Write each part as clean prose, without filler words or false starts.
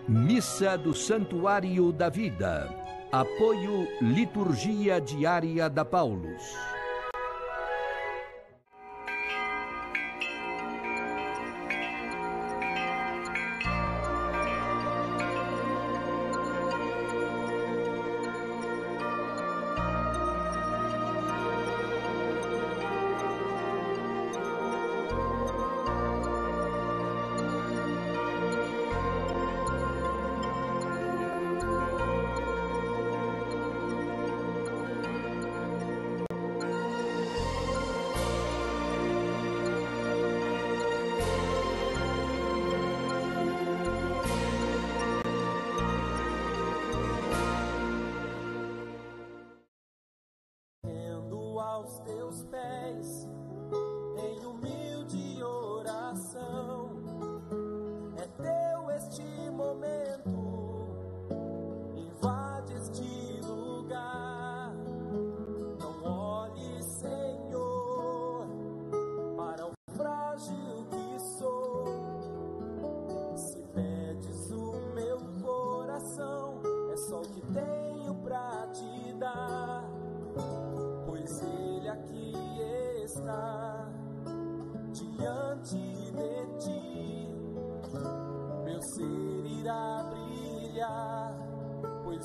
Missa do Santuário da Vida. Apoio Liturgia Diária da Paulus.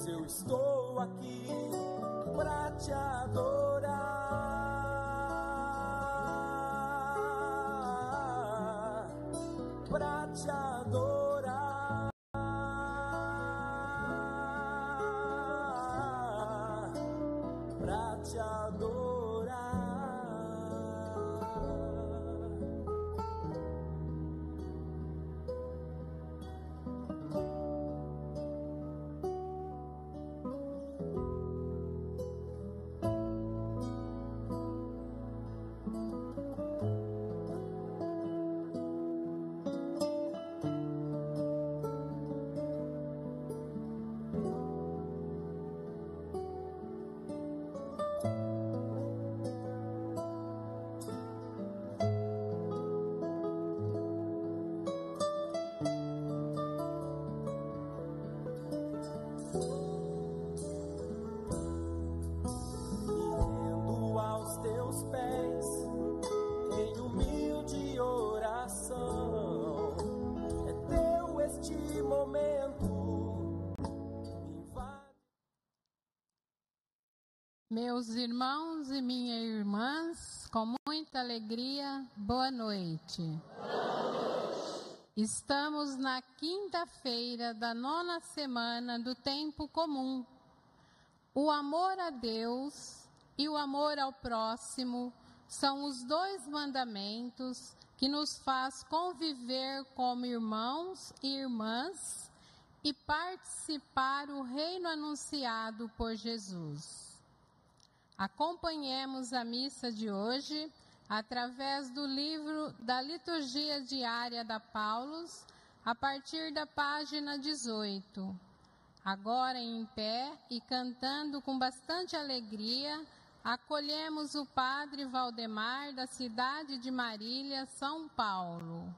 Eu estou aqui pra te adorar, pra te adorar, pra te adorar. Meus irmãos e minhas irmãs, com muita alegria, boa noite. Estamos na quinta-feira da 9ª semana do tempo comum. O amor a Deus e o amor ao próximo são os dois mandamentos que nos faz conviver como irmãos e irmãs e participar o reino anunciado por Jesus. Acompanhemos a missa de hoje através do livro da Liturgia Diária da Paulus, a partir da página 18. Agora em pé e cantando com bastante alegria, acolhemos o Padre Valdemar da cidade de Marília, São Paulo.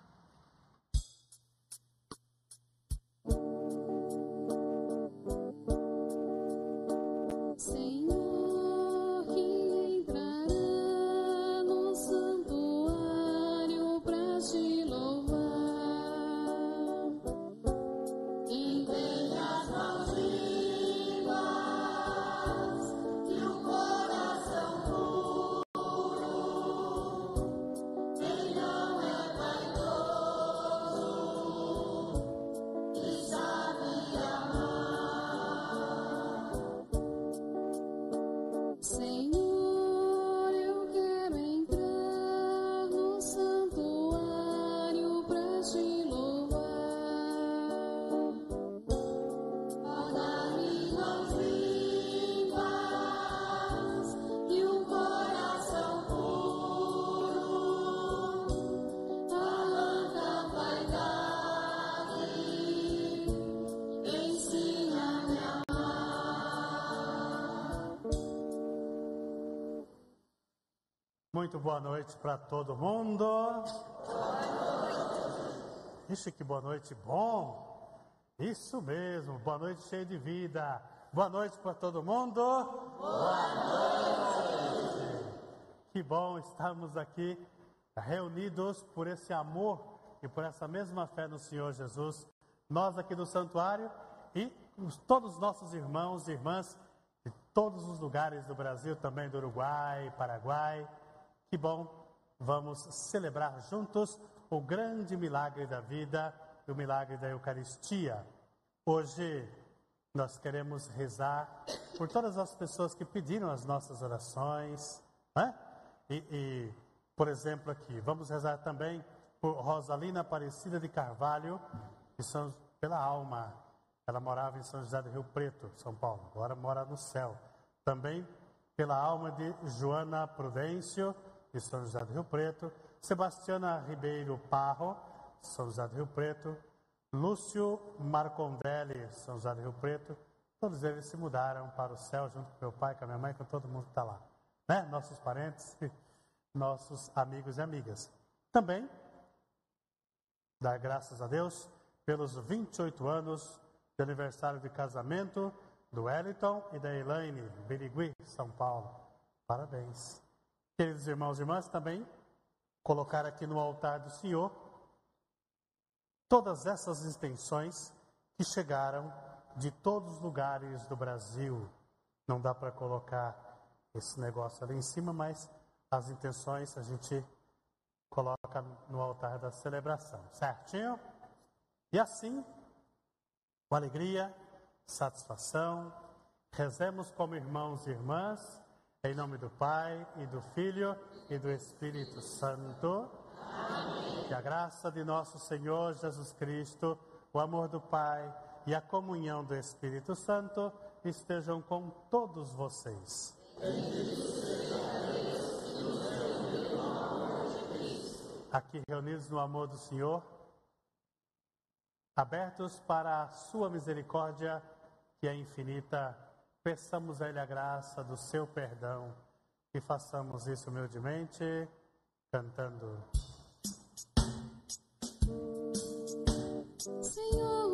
Muito boa noite para todo mundo. Boa noite. Ixi, que boa noite bom. Isso mesmo, boa noite cheia de vida. Boa noite para todo mundo. Boa noite. Que bom estarmos aqui reunidos por esse amor e por essa mesma fé no Senhor Jesus. Nós aqui do santuário e todos os nossos irmãos e irmãs de todos os lugares do Brasil, também do Uruguai, Paraguai. Que bom, vamos celebrar juntos o grande milagre da vida, o milagre da Eucaristia. Hoje nós queremos rezar por todas as pessoas que pediram as nossas orações, né? Por exemplo aqui, vamos rezar também por Rosalina Aparecida de Carvalho, pela alma. Ela morava em São José do Rio Preto, São Paulo, agora mora no céu. Também pela alma de Joana Prudêncio, de São José do Rio Preto, Sebastiana Ribeiro Parro, São José do Rio Preto, Lúcio Marcondelli, São José do Rio Preto. Todos eles se mudaram para o céu junto com meu pai, com a minha mãe, com todo mundo que está lá, né? Nossos parentes, nossos amigos e amigas. Também dar graças a Deus pelos 28 anos de aniversário de casamento do Wellington e da Elaine, Birigui, São Paulo. Parabéns. Queridos irmãos e irmãs, também colocar aqui no altar do Senhor todas essas intenções que chegaram de todos os lugares do Brasil. Não dá para colocar esse negócio ali em cima, mas as intenções a gente coloca no altar da celebração, certinho? E assim, com alegria, satisfação, rezemos como irmãos e irmãs, em nome do Pai, e do Filho, e do Espírito Santo. Amém. Que a graça de nosso Senhor Jesus Cristo, o amor do Pai e a comunhão do Espírito Santo estejam com todos vocês. Aqui reunidos no amor do Senhor, abertos para a sua misericórdia, que é infinita, peçamos a Ele a graça do seu perdão e façamos isso humildemente, cantando. Senhor,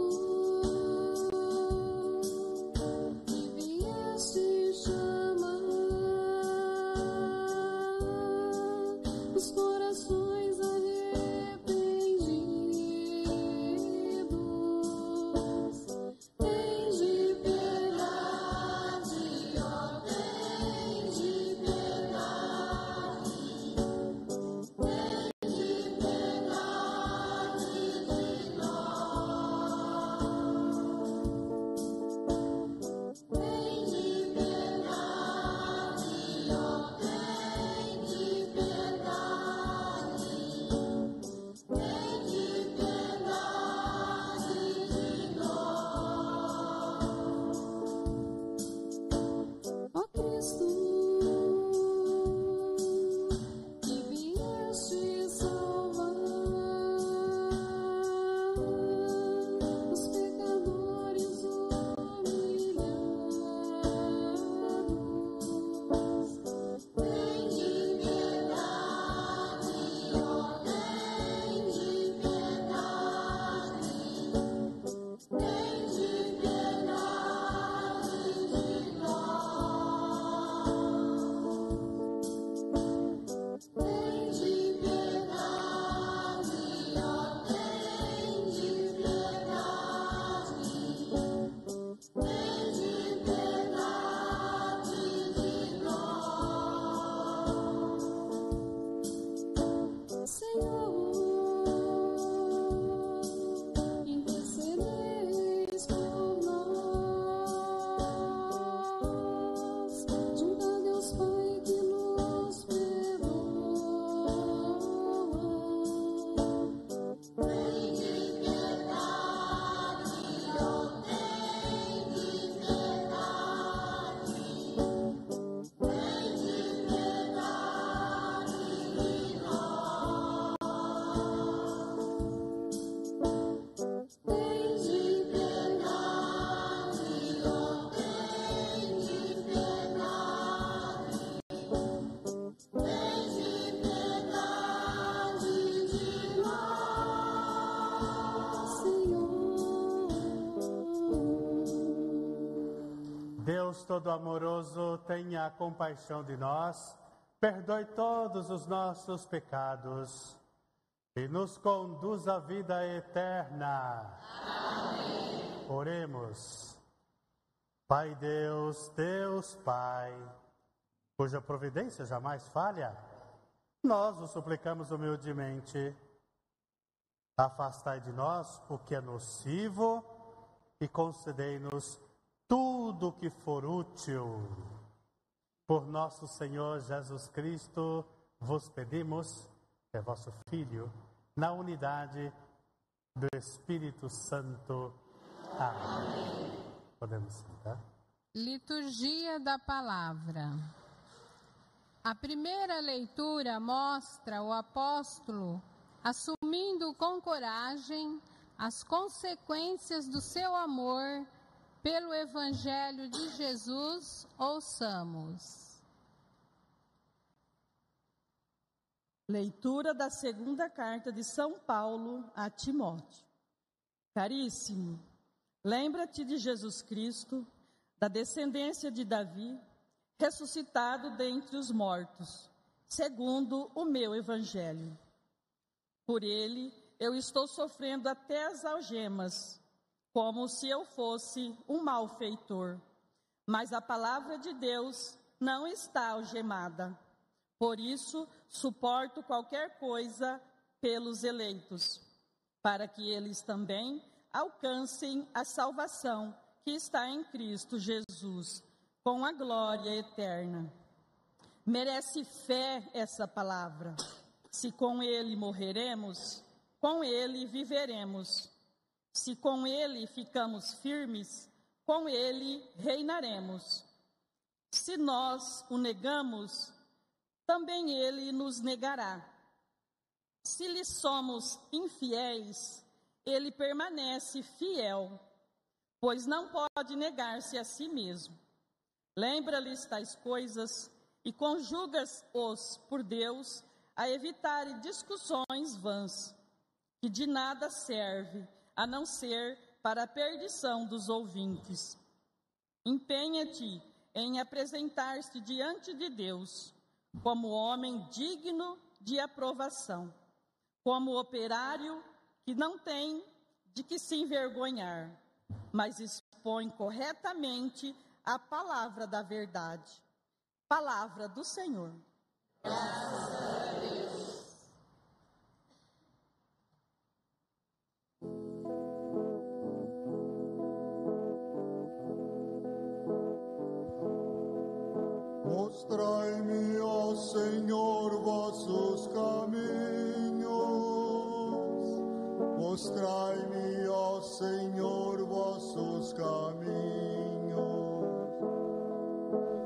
que vieste chamar os corações arrependidos, tende piedade, ó, tende piedade, tende piedade de nós. Deus Todo-Amoroso, tenha compaixão de nós, perdoe todos os nossos pecados e nos conduz à vida eterna. Amém. Oremos. Pai Deus, Deus Pai, cuja providência jamais falha, nós o suplicamos humildemente. Afastai de nós o que é nocivo e concedei-nos tudo o que for útil. Por nosso Senhor Jesus Cristo, vos pedimos, é vosso Filho, na unidade do Espírito Santo. Amém. Podemos sentar. Liturgia da Palavra. A primeira leitura mostra o apóstolo assumindo com coragem as consequências do seu amor pelo Evangelho de Jesus. Ouçamos. Leitura da segunda carta de São Paulo a Timóteo. Caríssimo, lembra-te de Jesus Cristo, da descendência de Davi, ressuscitado dentre os mortos, segundo o meu Evangelho. Por ele, eu estou sofrendo até as algemas, como se eu fosse um malfeitor. Mas a palavra de Deus não está algemada. Por isso, suporto qualquer coisa pelos eleitos, para que eles também alcancem a salvação que está em Cristo Jesus, com a glória eterna. Merece fé essa palavra. Se com ele morreremos, com ele viveremos. Se com ele ficamos firmes, com ele reinaremos. Se nós o negamos, também ele nos negará. Se lhe somos infiéis, ele permanece fiel, pois não pode negar-se a si mesmo. Lembra-lhes tais coisas e conjuga-os por Deus a evitar discussões vãs, que de nada serve, a não ser para a perdição dos ouvintes. Empenha-te em apresentar-se diante de Deus, como homem digno de aprovação, como operário que não tem de que se envergonhar, mas expõe corretamente a palavra da verdade. Palavra do Senhor. Graças a Deus. Mostrai-me, ó Senhor, vossos caminhos. Mostrai-me, ó Senhor, vossos caminhos.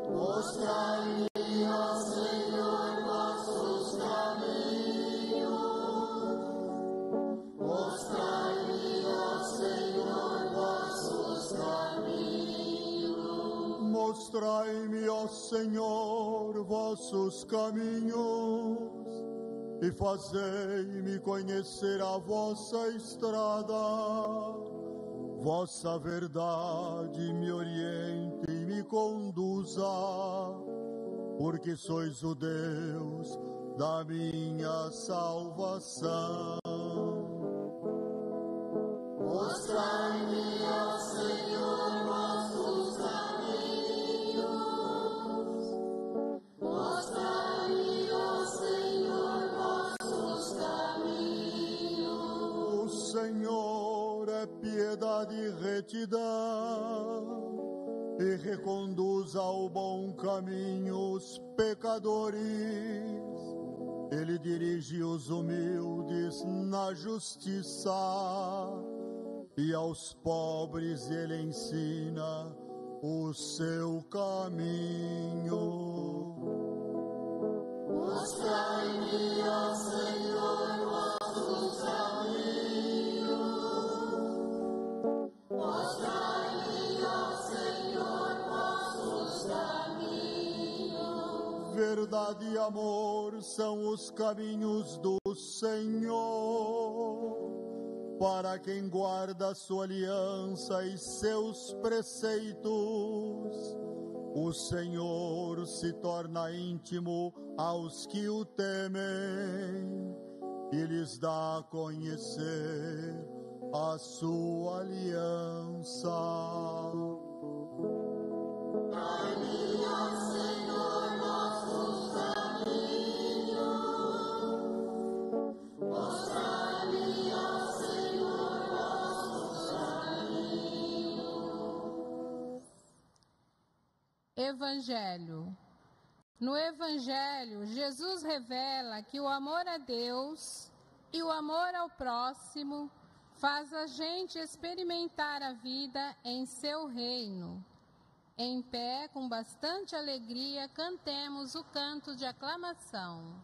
Mostrai-me, ó Senhor, vossos caminhos. Mostrai-me, ó Senhor, vossos caminhos. Mostrai-me, ó Senhor, vossos caminhos, e fazei-me conhecer a vossa estrada. Vossa verdade me oriente e me conduza, porque sois o Deus da minha salvação. Mostrai-me, ó Senhor, vossos caminhos. Mostrai-me, ó Senhor, vossos caminhos. O Senhor é piedade e retidão, e reconduz ao bom caminho os pecadores. Ele dirige os humildes na justiça, e aos pobres ele ensina o seu caminho. Mostrai-me, ó Senhor, vossos caminhos. Mostrai-me, ó Senhor, vossos caminhos. Verdade e amor são os caminhos do Senhor, para quem guarda sua aliança e seus preceitos. O Senhor se torna íntimo aos que o temem e lhes dá a conhecer a sua aliança. Dai-me, ó Senhor, nossos caminhos. Mostra-me, ó Senhor, nossos caminhos. Evangelho. No Evangelho, Jesus revela que o amor a Deus e o amor ao próximo faz a gente experimentar a vida em seu reino. Em pé, com bastante alegria, cantemos o canto de aclamação.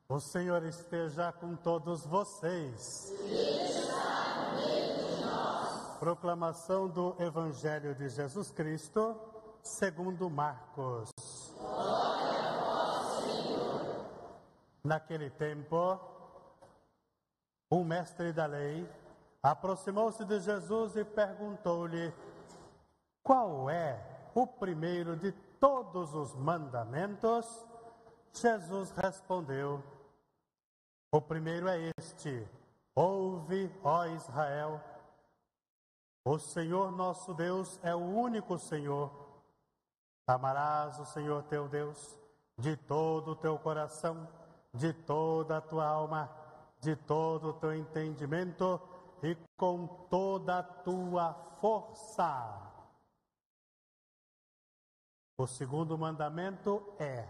O Senhor esteja com todos vocês. Proclamação do Evangelho de Jesus Cristo, segundo Marcos. Glória a vós, Senhor. Naquele tempo, um mestre da lei aproximou-se de Jesus e perguntou-lhe: qual é o primeiro de todos os mandamentos? Jesus respondeu: o primeiro é este: ouve, ó Israel, o Senhor nosso Deus é o único Senhor. Amarás o Senhor teu Deus de todo o teu coração, de toda a tua alma, de todo o teu entendimento e com toda a tua força. O segundo mandamento é: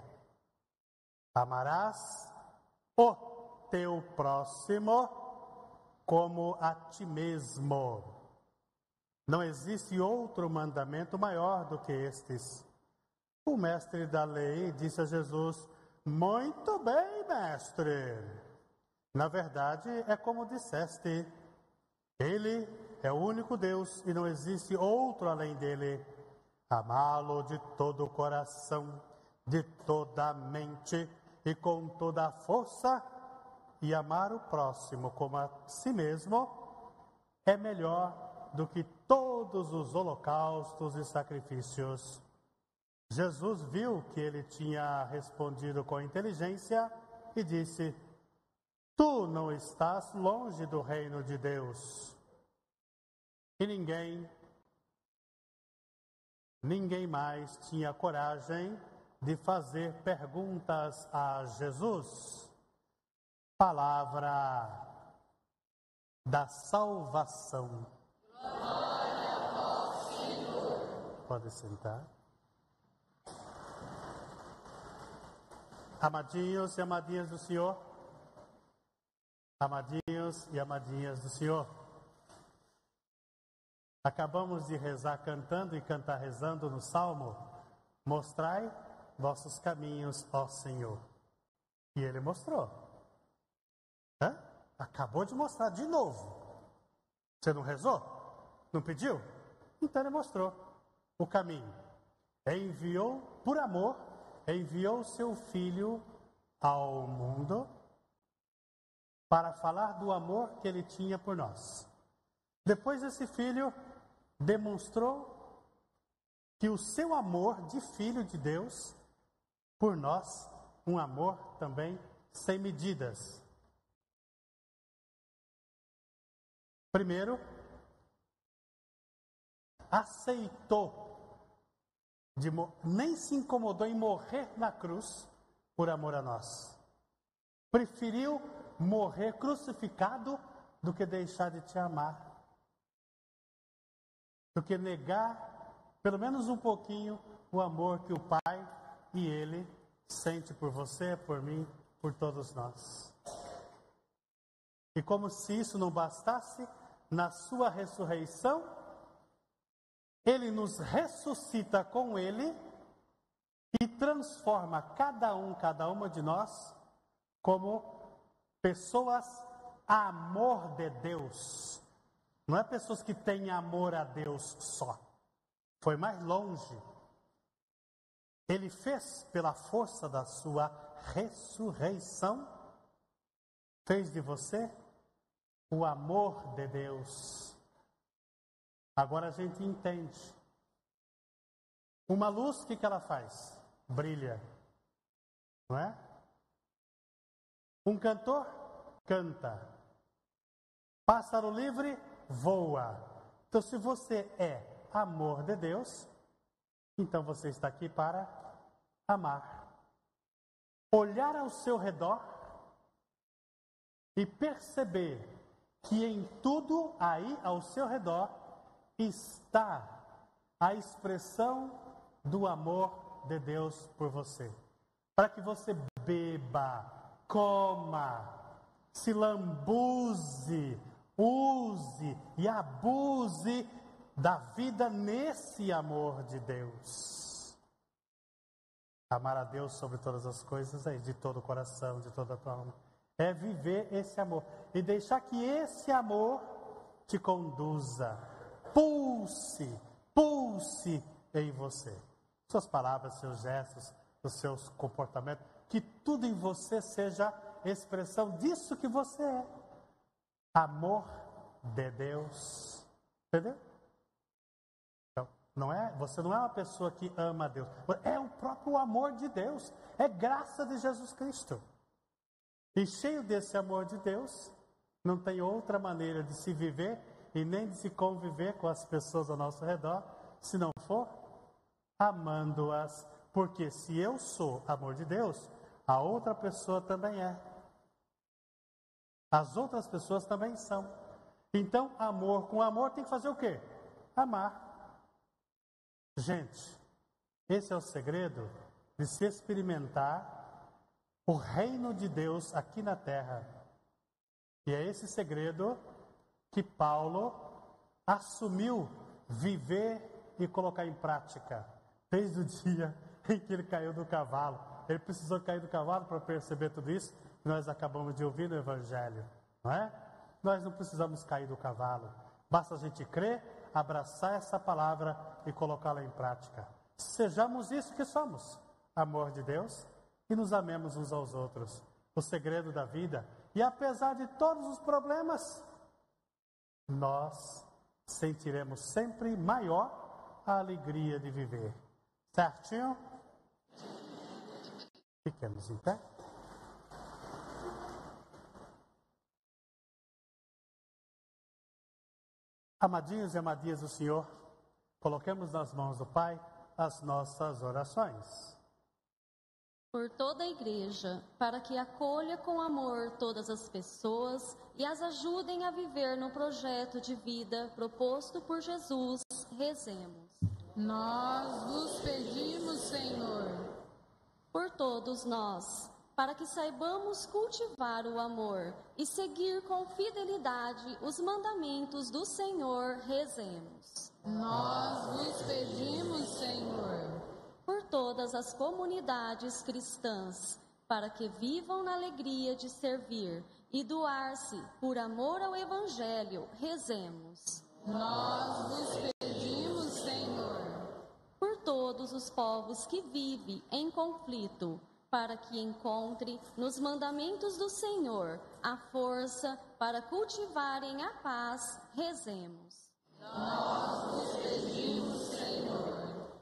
amarás o teu próximo como a ti mesmo. Não existe outro mandamento maior do que estes. O mestre da lei disse a Jesus: muito bem, mestre. Na verdade, é como disseste. Ele é o único Deus e não existe outro além dele. Amá-lo de todo o coração, de toda a mente e com toda a força, e amar o próximo como a si mesmo, é melhor do que todos os holocaustos e sacrifícios. Jesus viu que ele tinha respondido com inteligência e disse: tu não estás longe do reino de Deus. E ninguém mais tinha coragem de fazer perguntas a Jesus. Palavra da salvação. Glória a vós, Senhor. Pode sentar. Amadinhos e amadinhas do Senhor. Amadinhos e amadinhas do Senhor. Acabamos de rezar cantando e cantar rezando no Salmo: mostrai vossos caminhos, ó Senhor. E ele mostrou. Acabou de mostrar de novo. Você não rezou? Não pediu? Então ele mostrou o caminho. Enviou, por amor, enviou seu Filho ao mundo para falar do amor que ele tinha por nós. Depois esse filho demonstrou que o seu amor de filho de Deus por nós, um amor também sem medidas. Primeiro, aceitou, nem se incomodou em morrer na cruz por amor a nós. Preferiu morrer crucificado do que deixar de te amar. Do que negar, pelo menos um pouquinho, o amor que o Pai e Ele sente por você, por mim, por todos nós. E como se isso não bastasse, na sua ressurreição, Ele nos ressuscita com Ele e transforma cada uma de nós como pessoas amor de Deus. Não é pessoas que têm amor a Deus só. Foi mais longe. Ele fez pela força da sua ressurreição, fez de você o amor de Deus. Agora a gente entende. Uma luz, o que ela faz? Brilha. Não é? Um cantor canta. Pássaro livre voa. Então, se você é amor de Deus, então você está aqui para amar. Olhar ao seu redor e perceber que em tudo aí ao seu redor está a expressão do amor de Deus por você. Para que você beba, coma, se lambuze, use e abuse da vida nesse amor de Deus. Amar a Deus sobre todas as coisas é de todo o coração, de toda a tua alma. É viver esse amor e deixar que esse amor te conduza, pulse em você. Suas palavras, seus gestos, os seus comportamentos, que tudo em você seja expressão disso que você é. Amor de Deus. Entendeu? Então, você não é uma pessoa que ama a Deus. É o próprio amor de Deus. É graça de Jesus Cristo. E cheio desse amor de Deus, não tem outra maneira de se viver e nem de se conviver com as pessoas ao nosso redor, se não for amando-as. Porque se eu sou amor de Deus, a outra pessoa também é. As outras pessoas também são. Então, amor com amor tem que fazer o quê? Amar. Gente, esse é o segredo de se experimentar o reino de Deus aqui na terra. E é esse segredo que Paulo assumiu viver e colocar em prática. Desde o dia em que ele caiu do cavalo. Ele precisou cair do cavalo para perceber tudo isso que nós acabamos de ouvir no Evangelho, não é? Nós não precisamos cair do cavalo. Basta a gente crer, abraçar essa palavra e colocá-la em prática. Sejamos isso que somos, amor de Deus, e nos amemos uns aos outros. O segredo da vida. E apesar de todos os problemas, nós sentiremos sempre maior a alegria de viver. Certinho? Fiquemos em pé. Amadinhos e amadinhas do Senhor, coloquemos nas mãos do Pai as nossas orações. Por toda a igreja, para que acolha com amor todas as pessoas e as ajudem a viver no projeto de vida proposto por Jesus, rezemos. Nós vos pedimos, Senhor. Por todos nós, para que saibamos cultivar o amor e seguir com fidelidade os mandamentos do Senhor, rezemos. Nós vos pedimos, Senhor. Por todas as comunidades cristãs, para que vivam na alegria de servir e doar-se por amor ao Evangelho, rezemos. Nós vos pedimos, Senhor. Por todos os povos que vivem em conflito, para que encontre nos mandamentos do Senhor a força para cultivarem a paz. Rezemos. Nós vos pedimos, Senhor.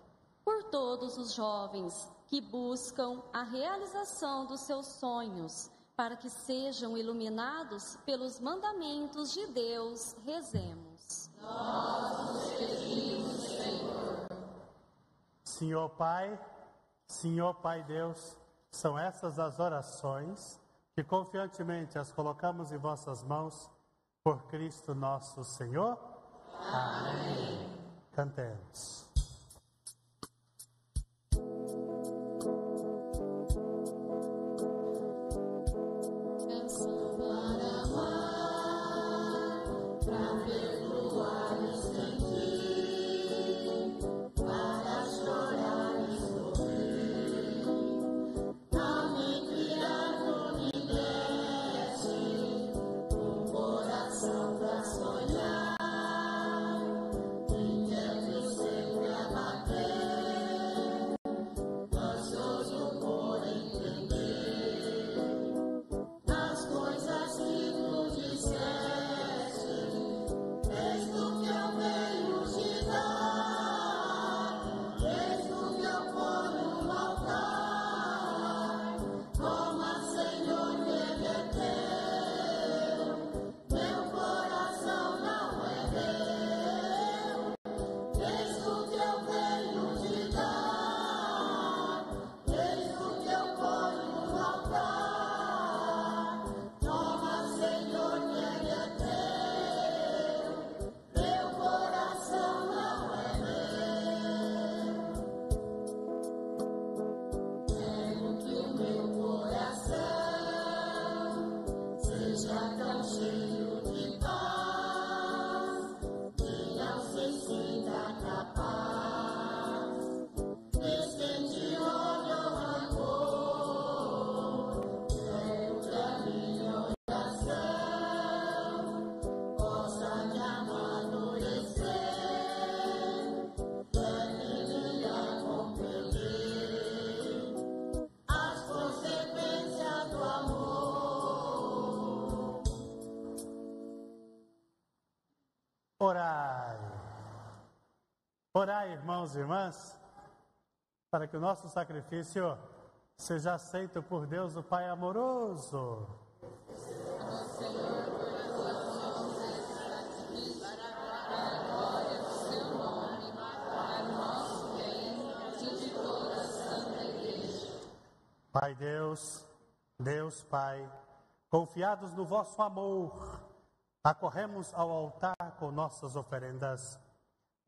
Por todos os jovens que buscam a realização dos seus sonhos, para que sejam iluminados pelos mandamentos de Deus, rezemos. Nós vos pedimos, Senhor. Senhor Pai Deus, são essas as orações que confiantemente as colocamos em vossas mãos, por Cristo nosso Senhor. Amém. Cantemos. Orai, irmãos e irmãs, para que o nosso sacrifício seja aceito por Deus, o Pai amoroso. Pai Deus, Deus Pai, confiados no vosso amor, acorremos ao altar com nossas oferendas.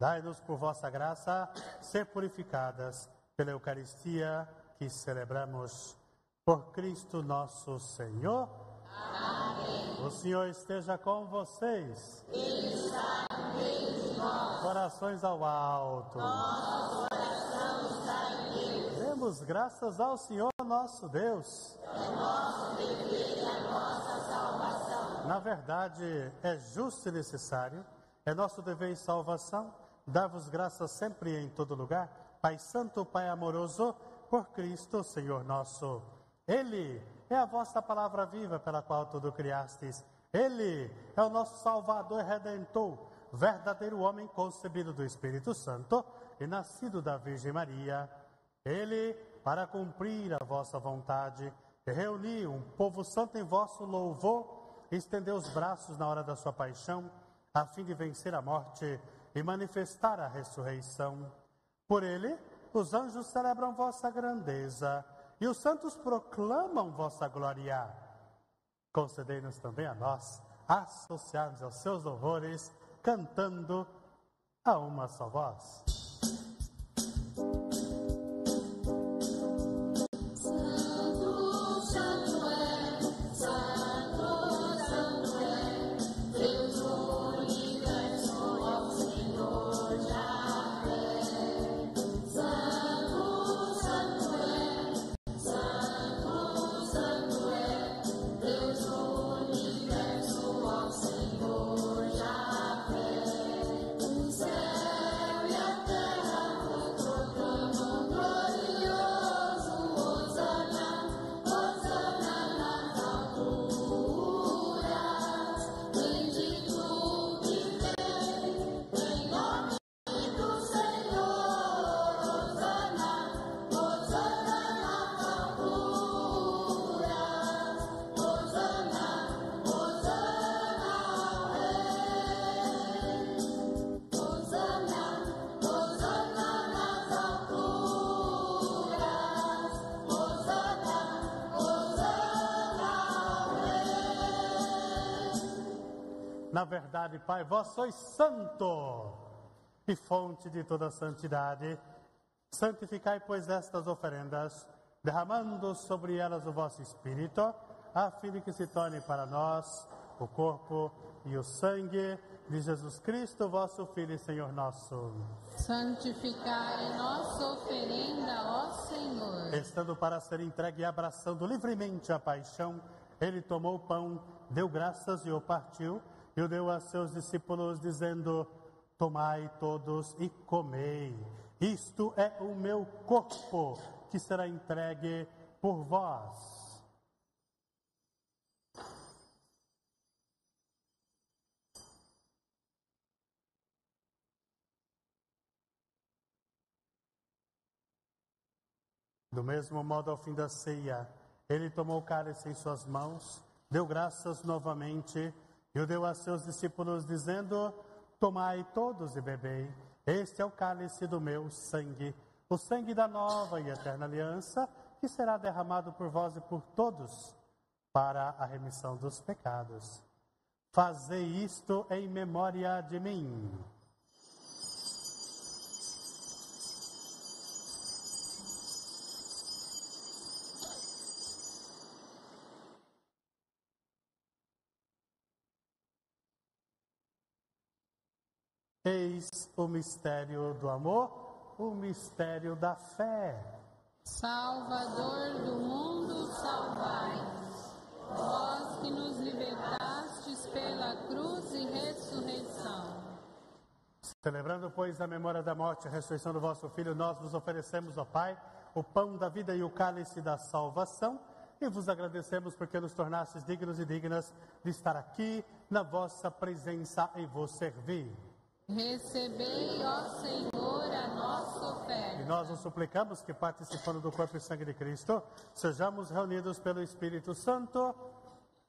Dai-nos por vossa graça ser purificadas pela Eucaristia que celebramos. Por Cristo nosso Senhor. Amém. O Senhor esteja com vocês. Ele está no meio de nós. Corações ao alto. Nosso coração está em Deus. Demos graças ao Senhor nosso Deus. É nosso dever e a nossa salvação. Na verdade, é justo e necessário, é nosso dever e salvação, dar-vos graças sempre e em todo lugar, Pai Santo, Pai amoroso, por Cristo, Senhor nosso. Ele é a vossa palavra viva pela qual tudo criastes. Ele é o nosso Salvador e Redentor, verdadeiro homem concebido do Espírito Santo e nascido da Virgem Maria. Ele, para cumprir a vossa vontade, reunir um povo santo em vosso louvor, estendeu os braços na hora da sua paixão, a fim de vencer a morte e manifestar a ressurreição. Por ele, os anjos celebram vossa grandeza e os santos proclamam vossa glória. Concedei-nos também a nós associar-nos aos seus louvores, cantando a uma só voz. Senhor, já fé, o céu e a terra. Na verdade, Pai, vós sois santo e fonte de toda santidade. Santificai, pois, estas oferendas, derramando sobre elas o vosso Espírito, a fim de que se torne para nós o corpo e o sangue de Jesus Cristo, vosso Filho e Senhor nosso. Santificai nossa oferenda, ó Senhor. Estando para ser entregue e abraçando livremente a paixão, ele tomou o pão, deu graças e o partiu, e o deu a seus discípulos, dizendo: tomai todos e comei. Isto é o meu corpo, que será entregue por vós. Do mesmo modo, ao fim da ceia, ele tomou o cálice em suas mãos, deu graças novamente e o deu a seus discípulos, dizendo: tomai todos e bebei. Este é o cálice do meu sangue, o sangue da nova e eterna aliança, que será derramado por vós e por todos para a remissão dos pecados. Fazei isto em memória de mim. Eis o mistério do amor, o mistério da fé. Salvador do mundo, salvai-nos. Vós que nos libertastes pela cruz e ressurreição. Celebrando, pois, a memória da morte e a ressurreição do vosso Filho, nós vos oferecemos, ó Pai, o pão da vida e o cálice da salvação, e vos agradecemos porque nos tornastes dignos e dignas de estar aqui na vossa presença e vos servir. Recebei, ó Senhor, a nossa oferta. E nós os suplicamos que, participando do corpo e sangue de Cristo, sejamos reunidos pelo Espírito Santo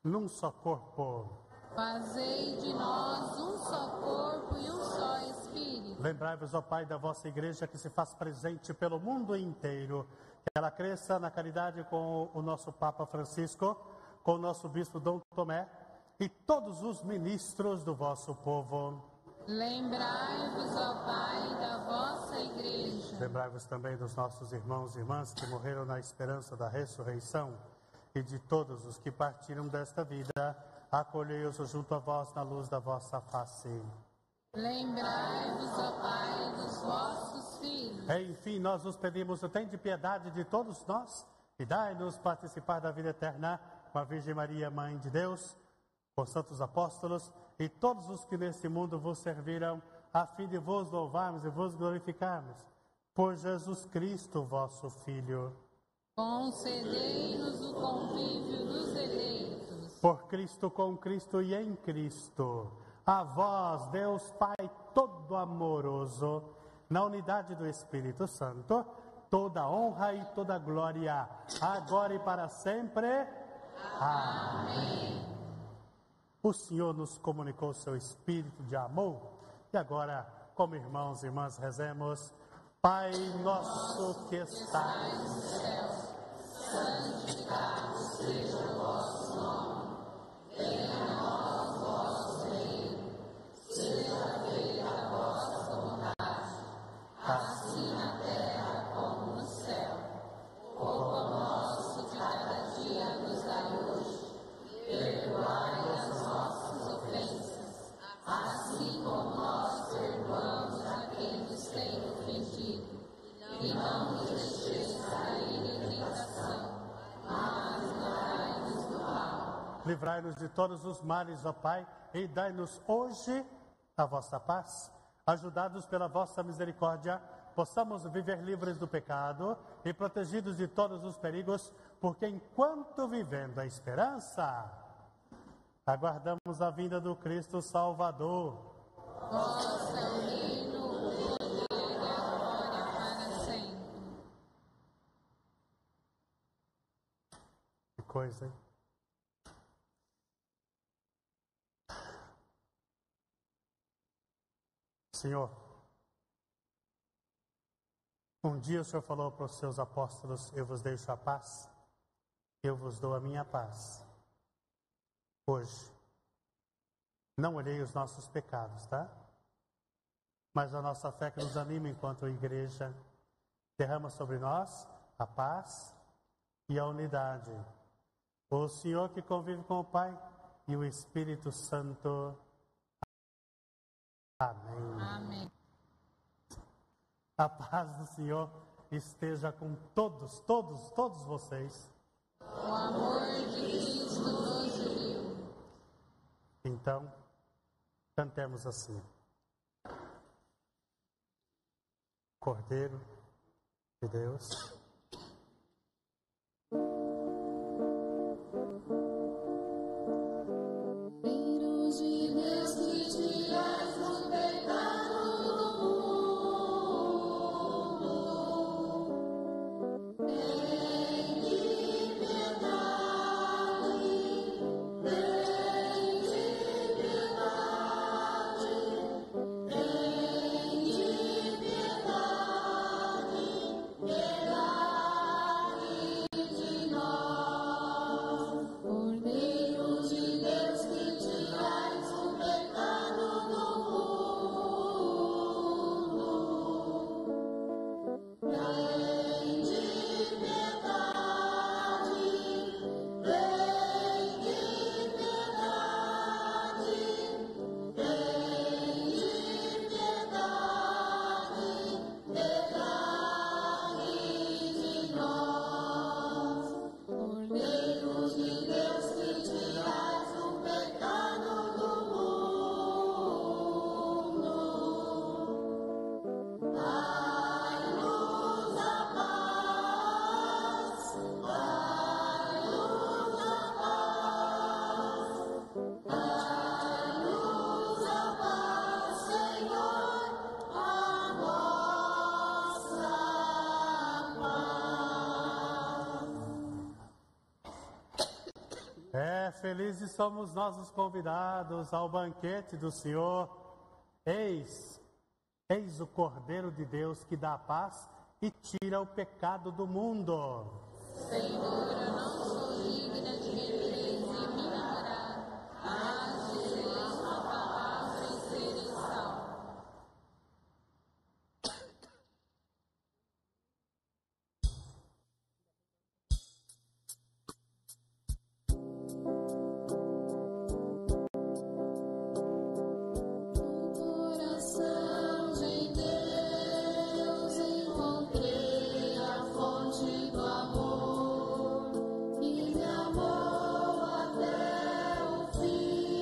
num só corpo. Fazei de nós um só corpo e um só Espírito. Lembrai-vos, ó Pai, da vossa igreja que se faz presente pelo mundo inteiro, que ela cresça na caridade com o nosso Papa Francisco, com o nosso Bispo Dom Tomé e todos os ministros do vosso povo. Lembrai-vos, ó Pai, da vossa igreja. Lembrai-vos também dos nossos irmãos e irmãs que morreram na esperança da ressurreição e de todos os que partiram desta vida. Acolhei-os junto a vós na luz da vossa face. Lembrai-vos, ó Pai, dos vossos filhos. Enfim, nós os pedimos, tende piedade de todos nós e dai-nos participar da vida eterna com a Virgem Maria, Mãe de Deus, com os santos apóstolos e todos os que nesse mundo vos serviram, a fim de vos louvarmos e vos glorificarmos. Por Jesus Cristo, vosso Filho. Concedei-nos o convívio dos eleitos. Por Cristo, com Cristo e em Cristo. A vós, Deus Pai todo amoroso, na unidade do Espírito Santo, toda honra e toda glória, agora e para sempre. Amém. O Senhor nos comunicou seu espírito de amor. E agora, como irmãos e irmãs, rezemos: Pai nosso que estais no céu, santificado seja o vosso nome. Venha a nós o vosso reino. Seja feita a vossa vontade, assim na terra como no céu. O pão nosso de cada dia nos dai hoje. Perdoai as nossas ofensas, assim como nós perdoamos a quem nos tem ofendido. E não nos deixeis cair em tentação, mas livrai-nos do mal. Livrai-nos de todos os males, ó Pai, e dai-nos hoje a vossa paz. Ajudados pela vossa misericórdia, possamos viver livres do pecado e protegidos de todos os perigos, porque enquanto vivendo a esperança, aguardamos a vinda do Cristo Salvador. Vosso é o reino, o poder e a glória para sempre. Que coisa, hein? Senhor, um dia o Senhor falou para os seus apóstolos: eu vos deixo a paz, eu vos dou a minha paz. Hoje, Não olhei os nossos pecados, tá? Mas a nossa fé que nos anima enquanto igreja, derrama sobre nós a paz e a unidade. O Senhor que convive com o Pai e o Espírito Santo. Amém. Amém. A paz do Senhor esteja com todos vocês. O amor de Cristo nos uniu. Então, cantemos assim. Cordeiro de Deus. Felizes somos nós os convidados ao banquete do Senhor. Eis o Cordeiro de Deus que dá a paz e tira o pecado do mundo. Senhor, eu não sou digna de reverenciar e me ignorar, mas dizeis uma palavra e serei salvo. Fim.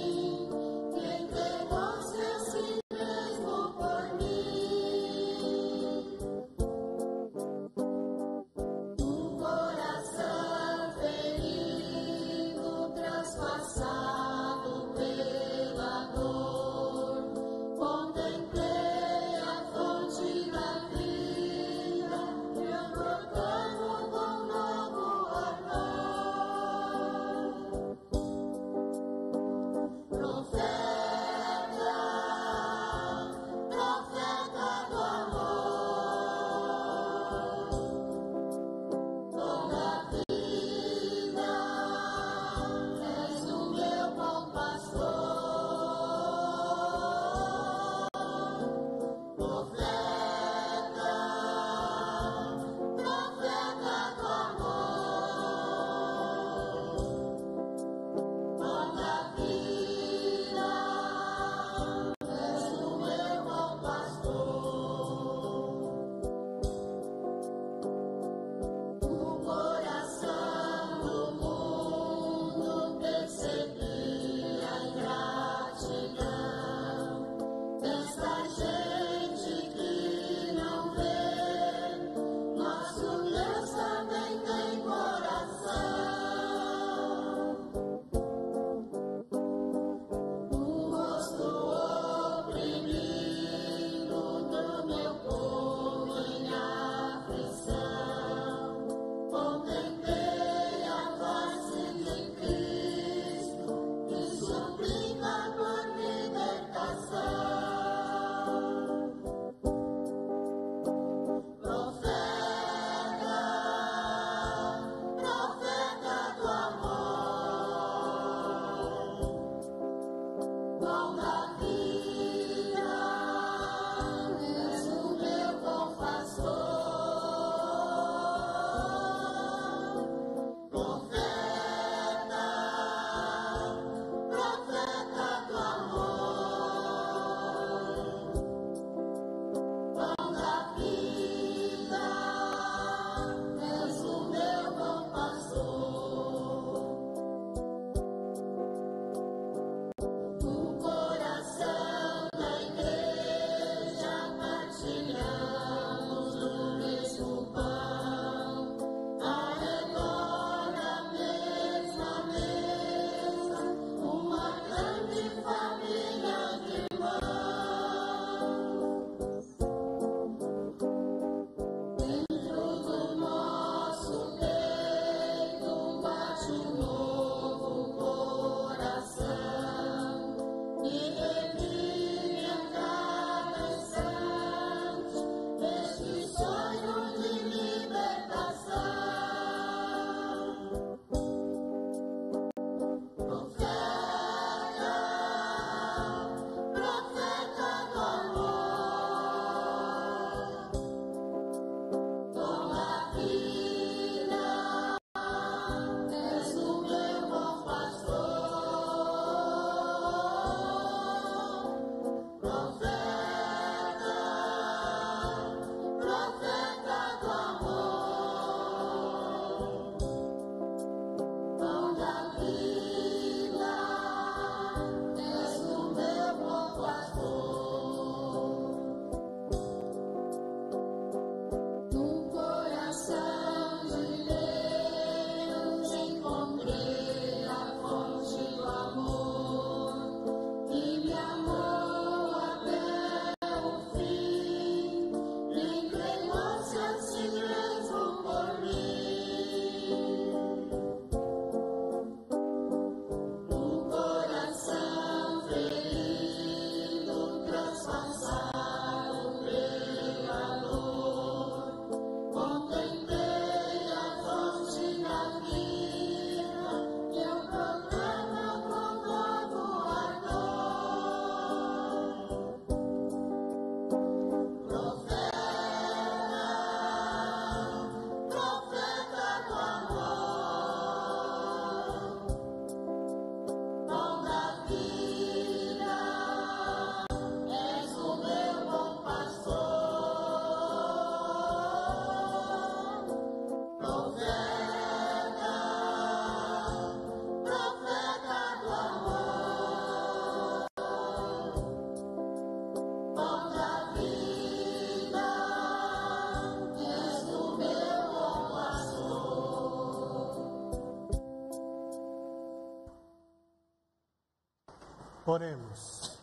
Oremos.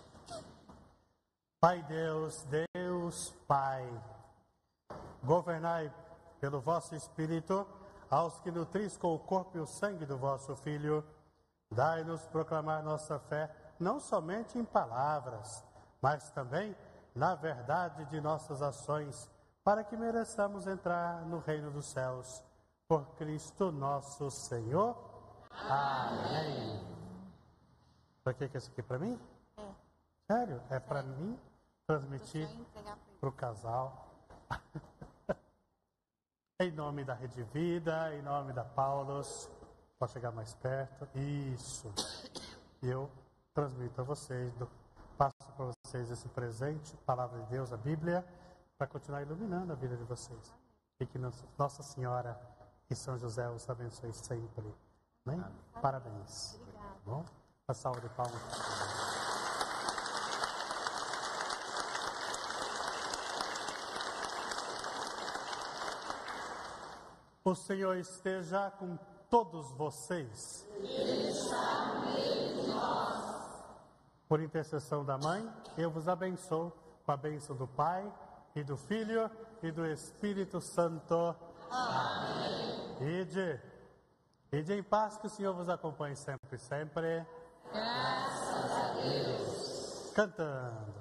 Pai Deus, Deus Pai, governai pelo vosso Espírito aos que nutris com o corpo e o sangue do vosso Filho. Dai-nos proclamar nossa fé, não somente em palavras, mas também na verdade de nossas ações, para que mereçamos entrar no reino dos céus. Por Cristo nosso Senhor. Amém. Para que é isso aqui? Para mim? É. Sério? É para mim transmitir para o casal. Em nome da Rede Vida, em nome da Paulos. Pode chegar mais perto. Isso. E eu transmito a vocês, passo para vocês esse presente, Palavra de Deus, a Bíblia, para continuar iluminando a vida de vocês. E que Nossa Senhora e São José os abençoe sempre. Amém? Parabéns. Obrigada. Bom? Uma salva de palmas. O Senhor esteja com todos vocês. Ele está no meio de nós. Por intercessão da Mãe, eu vos abençoo com a bênção do Pai, e do Filho, e do Espírito Santo. Amém. Ide em paz, que o Senhor vos acompanhe sempre, sempre. Graças a Deus. Cantando.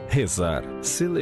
Rezar, celebrar.